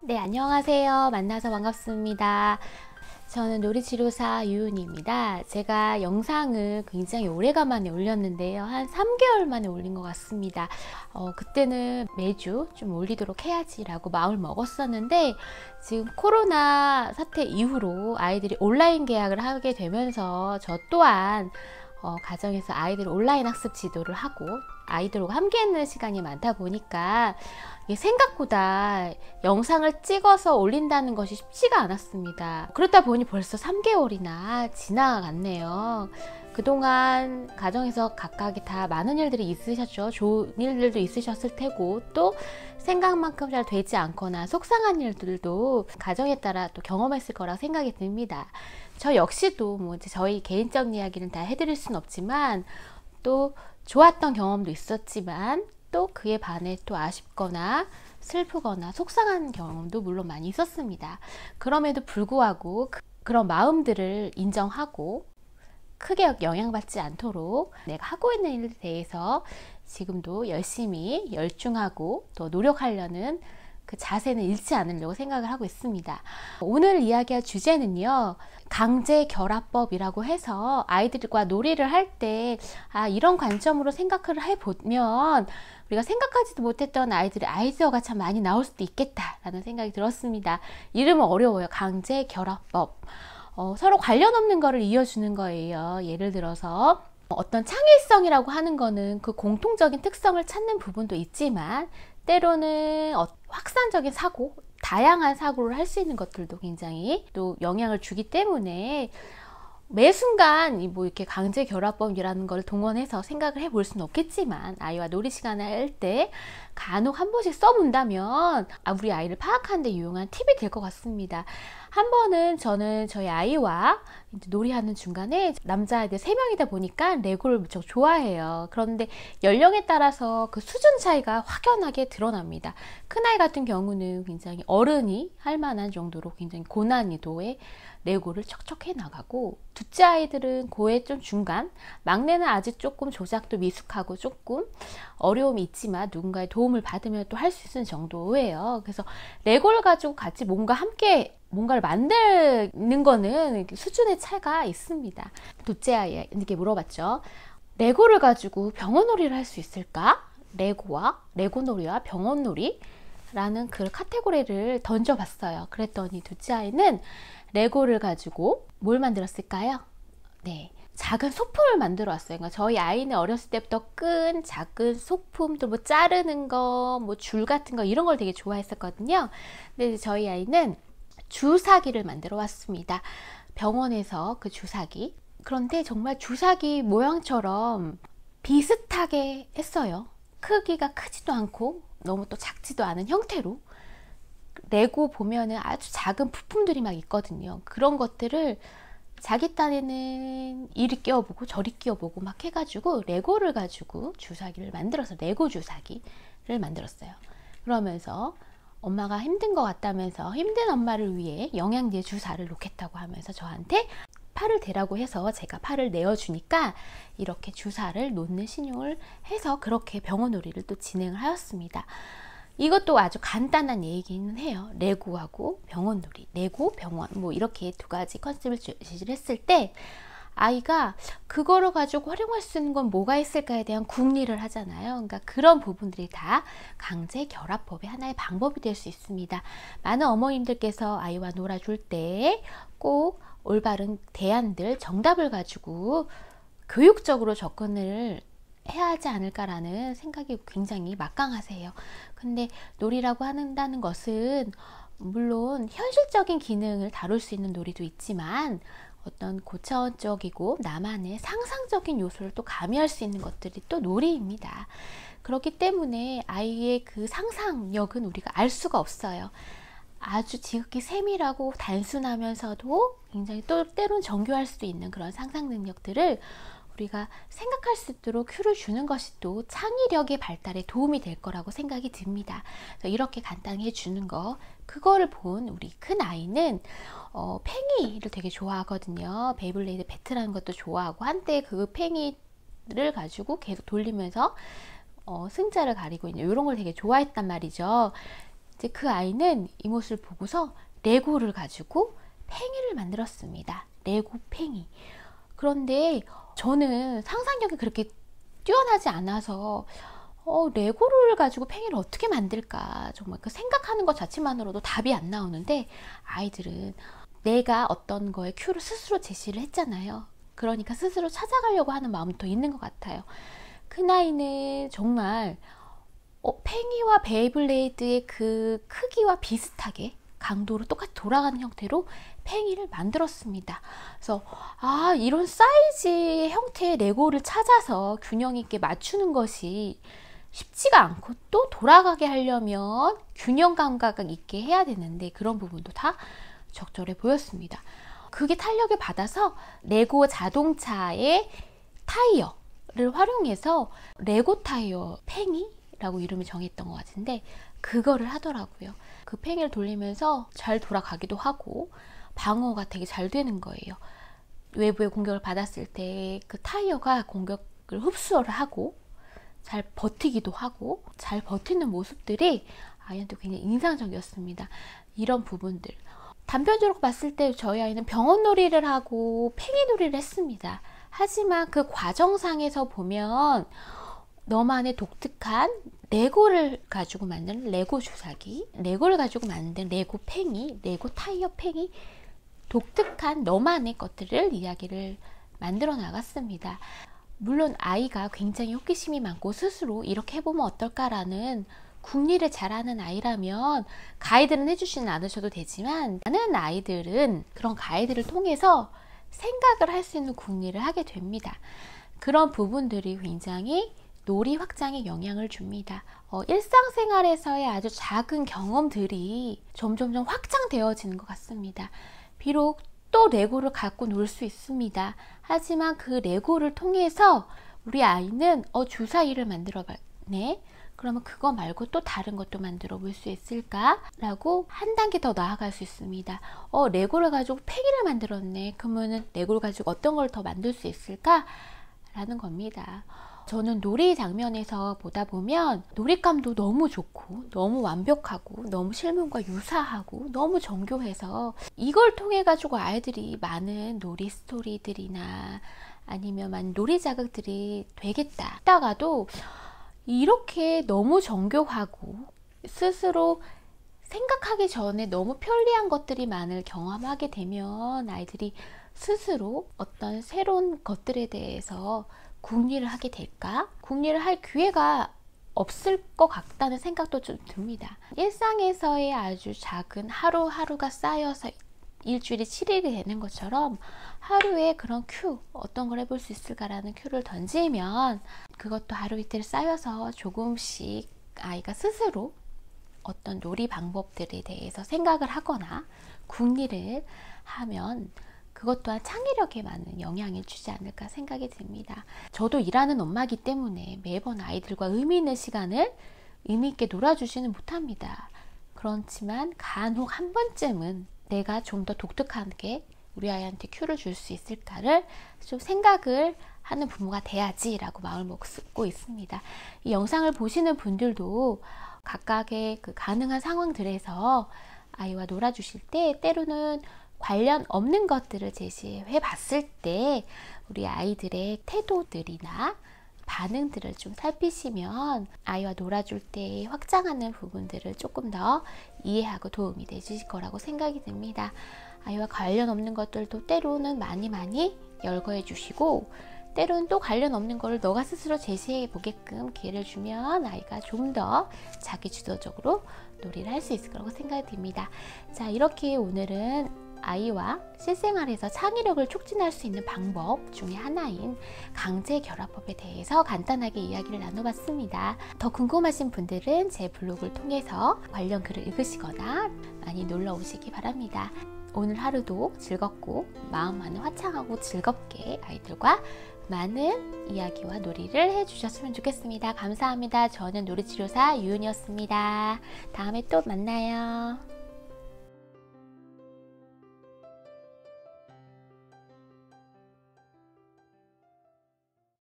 네, 안녕하세요. 만나서 반갑습니다. 저는 놀이치료사 유은입니다. 제가 영상을 굉장히 오래간만에 올렸는데요. 한 3개월 만에 올린 것 같습니다. 그때는 매주 좀 올리도록 해야지라고 마음을 먹었었는데 지금 코로나 사태 이후로 아이들이 온라인 개학을 하게 되면서 저 또한 가정에서 아이들 온라인 학습 지도를 하고 아이들과 함께 있는 시간이 많다 보니까 생각보다 영상을 찍어서 올린다는 것이 쉽지가 않았습니다. 그러다 보니 벌써 3개월이나 지나갔네요. 그동안 가정에서 각각이 다 많은 일들이 있으셨죠. 좋은 일들도 있으셨을 테고 또 생각만큼 잘 되지 않거나 속상한 일들도 가정에 따라 또 경험했을 거라 생각이 듭니다. 저 역시도 뭐 이제 저희 개인적 이야기는 다 해드릴 순 없지만 또 좋았던 경험도 있었지만 또 그에 반해 또 아쉽거나 슬프거나 속상한 경험도 물론 많이 있었습니다. 그럼에도 불구하고 그런 마음들을 인정하고 크게 영향받지 않도록 내가 하고 있는 일에 대해서 지금도 열심히 열중하고 또 노력하려는 그 자세는 잃지 않으려고 생각을 하고 있습니다. 오늘 이야기할 주제는요, 강제결합법이라고 해서 아이들과 놀이를 할 때 이런 관점으로 생각을 해보면 우리가 생각하지도 못했던 아이들의 아이디어가 참 많이 나올 수도 있겠다라는 생각이 들었습니다. 이름은 어려워요. 강제결합법. 서로 관련 없는 거를 이어주는 거예요. 예를 들어서 어떤 창의성이라고 하는 거는 그 공통적인 특성을 찾는 부분도 있지만 때로는 확산적인 사고, 다양한 사고를 할 수 있는 것들도 굉장히 또 영향을 주기 때문에 매 순간 뭐 이렇게 강제결합법이라는 걸 동원해서 생각을 해볼 수는 없겠지만 아이와 놀이 시간을 할 때 간혹 한 번씩 써본다면 우리 아이를 파악하는 데 유용한 팁이 될 것 같습니다. 한 번은 저는 저희 아이와 이제 놀이하는 중간에 남자아이들 3명이다 보니까 레고를 무척 좋아해요. 그런데 연령에 따라서 그 수준 차이가 확연하게 드러납니다. 큰아이 같은 경우는 굉장히 어른이 할 만한 정도로 굉장히 고난이도의 레고를 척척 해 나가고 둘째 아이들은 고의 좀 중간, 막내는 아직 조금 조작도 미숙하고 조금 어려움이 있지만 누군가의 도움을 받으면 또 할 수 있는 정도예요. 그래서 레고를 가지고 같이 뭔가를 만드는 거는 수준의 차이가 있습니다. 둘째 아이에게 물어봤죠. 레고를 가지고 병원놀이를 할 수 있을까? 레고놀이와 병원놀이? 라는 그 카테고리를 던져봤어요. 그랬더니 둘째 아이는 레고를 가지고 뭘 만들었을까요? 네, 작은 소품을 만들어 왔어요. 그러니까 저희 아이는 어렸을 때부터 끈, 작은 소품, 또 뭐 자르는 거, 뭐 줄 같은 거 이런 걸 되게 좋아했었거든요. 근데 저희 아이는 주사기를 만들어 왔습니다. 병원에서 그 주사기. 그런데 정말 주사기 모양처럼 비슷하게 했어요. 크기가 크지도 않고 너무 또 작지도 않은 형태로. 레고 보면은 아주 작은 부품들이 막 있거든요. 그런 것들을 자기 딴에는 이리 끼워보고 저리 끼워보고 막 해가지고 레고를 가지고 주사기를 만들어서 레고 주사기를 만들었어요. 그러면서 엄마가 힘든 것 같다면서 힘든 엄마를 위해 영양제 주사를 놓겠다고 하면서 저한테 팔을 대라고 해서 제가 팔을 내어주니까 이렇게 주사를 놓는 신용을 해서 그렇게 병원놀이를 또 진행을 하였습니다. 이것도 아주 간단한 얘기는 해요. 레고하고 병원놀이, 레고, 병원 뭐 이렇게 두 가지 컨셉을 제시를 했을 때 아이가 그거를 가지고 활용할 수 있는 건 뭐가 있을까에 대한 궁리를 하잖아요. 그러니까 그런 부분들이 다 강제결합법의 하나의 방법이 될 수 있습니다. 많은 어머님들께서 아이와 놀아줄 때 꼭 올바른 대안들, 정답을 가지고 교육적으로 접근을 해야 하지 않을까라는 생각이 굉장히 막강하세요. 근데 놀이라고 한다는 것은 물론 현실적인 기능을 다룰 수 있는 놀이도 있지만 어떤 고차원적이고 나만의 상상적인 요소를 또 가미할 수 있는 것들이 또 놀이입니다. 그렇기 때문에 아이의 그 상상력은 우리가 알 수가 없어요. 아주 지극히 세밀하고 단순하면서도 굉장히 또 때론 정교할 수도 있는 그런 상상 능력들을 우리가 생각할 수 있도록 큐를 주는 것이 또 창의력의 발달에 도움이 될 거라고 생각이 듭니다. 그래서 이렇게 간단히 해주는 거, 그거를 본 우리 큰 아이는 팽이를 되게 좋아하거든요. 베이블레이드 배트라는 것도 좋아하고 한때 그 팽이를 가지고 계속 돌리면서 승자를 가리고 있는 이런 걸 되게 좋아했단 말이죠. 이제 그 아이는 이 모습을 보고서 레고를 가지고 팽이를 만들었습니다. 레고 팽이. 그런데 저는 상상력이 그렇게 뛰어나지 않아서 레고를 가지고 팽이를 어떻게 만들까, 정말 그 생각하는 것 자체만으로도 답이 안 나오는데, 아이들은 내가 어떤 거에 큐를 스스로 제시를 했잖아요. 그러니까 스스로 찾아가려고 하는 마음이 더 있는 것 같아요. 큰아이는 정말 팽이와 베이블레이드의 그 크기와 비슷하게 강도로 똑같이 돌아가는 형태로 팽이를 만들었습니다. 그래서 이런 사이즈의 형태의 레고를 찾아서 균형 있게 맞추는 것이 쉽지가 않고, 또 돌아가게 하려면 균형 감각 있게 해야 되는데 그런 부분도 다 적절해 보였습니다. 그게 탄력을 받아서 레고 자동차의 타이어를 활용해서 레고 타이어 팽이라고 이름을 정했던 것 같은데, 그거를 하더라고요. 그 팽이를 돌리면서 잘 돌아가기도 하고 방어가 되게 잘 되는 거예요. 외부의 공격을 받았을 때 그 타이어가 공격을 흡수를 하고 잘 버티기도 하고, 잘 버티는 모습들이 아이한테 굉장히 인상적이었습니다. 이런 부분들. 단편적으로 봤을 때 저희 아이는 병원 놀이를 하고 팽이 놀이를 했습니다. 하지만 그 과정상에서 보면 너만의 독특한 레고를 가지고 만든 레고 주사기, 레고를 가지고 만든 레고 팽이, 레고 타이어 팽이, 독특한 너만의 것들을 이야기를 만들어 나갔습니다. 물론 아이가 굉장히 호기심이 많고 스스로 이렇게 해보면 어떨까라는 궁리를 잘하는 아이라면 가이드는 해주시는 않으셔도 되지만, 많은 아이들은 그런 가이드를 통해서 생각을 할 수 있는 궁리를 하게 됩니다. 그런 부분들이 굉장히 놀이 확장에 영향을 줍니다. 일상생활에서의 아주 작은 경험들이 점점 확장되어지는 것 같습니다. 비록 또 레고를 갖고 놀 수 있습니다. 하지만 그 레고를 통해서 우리 아이는 주사위를 만들어 봤네. 그러면 그거 말고 또 다른 것도 만들어 볼 수 있을까? 라고 한 단계 더 나아갈 수 있습니다. 레고를 가지고 팽이를 만들었네. 그러면은 레고를 가지고 어떤 걸 더 만들 수 있을까? 라는 겁니다. 저는 놀이 장면에서 보다 보면 놀잇감도 너무 좋고 너무 완벽하고 너무 실물과 유사하고 너무 정교해서 이걸 통해 가지고 아이들이 많은 놀이 스토리들이나 아니면 많은 놀이 자극들이 되겠다 했다가도, 이렇게 너무 정교하고 스스로 생각하기 전에 너무 편리한 것들이 많을 경험하게 되면 아이들이 스스로 어떤 새로운 것들에 대해서 궁리를 하게 될까? 궁리를 할 기회가 없을 것 같다는 생각도 좀 듭니다. 일상에서의 아주 작은 하루하루가 쌓여서 일주일이 7일이 되는 것처럼 하루에 그런 큐, 어떤 걸 해볼 수 있을까라는 큐를 던지면 그것도 하루 이틀 쌓여서 조금씩 아이가 스스로 어떤 놀이 방법들에 대해서 생각을 하거나 궁리를 하면 그것 또한 창의력에 많은 영향을 주지 않을까 생각이 듭니다. 저도 일하는 엄마이기 때문에 매번 아이들과 의미 있는 시간을 의미 있게 놀아주지는 못합니다. 그렇지만 간혹 한 번쯤은 내가 좀 더 독특하게 우리 아이한테 큐를 줄 수 있을까를 좀 생각을 하는 부모가 돼야지 라고 마음을 먹고 있습니다. 이 영상을 보시는 분들도 각각의 그 가능한 상황들에서 아이와 놀아주실 때 때로는 관련 없는 것들을 제시해 봤을 때 우리 아이들의 태도들이나 반응들을 좀 살피시면 아이와 놀아줄 때 확장하는 부분들을 조금 더 이해하고 도움이 되실 거라고 생각이 듭니다. 아이와 관련 없는 것들도 때로는 많이 열거해 주시고, 때로는 또 관련 없는 거를 너가 스스로 제시해 보게끔 기회를 주면 아이가 좀 더 자기 주도적으로 놀이를 할 수 있을 거라고 생각이 듭니다. 자, 이렇게 오늘은 아이와 실생활에서 창의력을 촉진할 수 있는 방법 중에 하나인 강제 결합법에 대해서 간단하게 이야기를 나눠봤습니다. 더 궁금하신 분들은 제 블로그를 통해서 관련 글을 읽으시거나 많이 놀러 오시기 바랍니다. 오늘 하루도 즐겁고 마음만은 화창하고 즐겁게 아이들과 많은 이야기와 놀이를 해주셨으면 좋겠습니다. 감사합니다. 저는 놀이치료사 유은이었습니다. 다음에 또 만나요.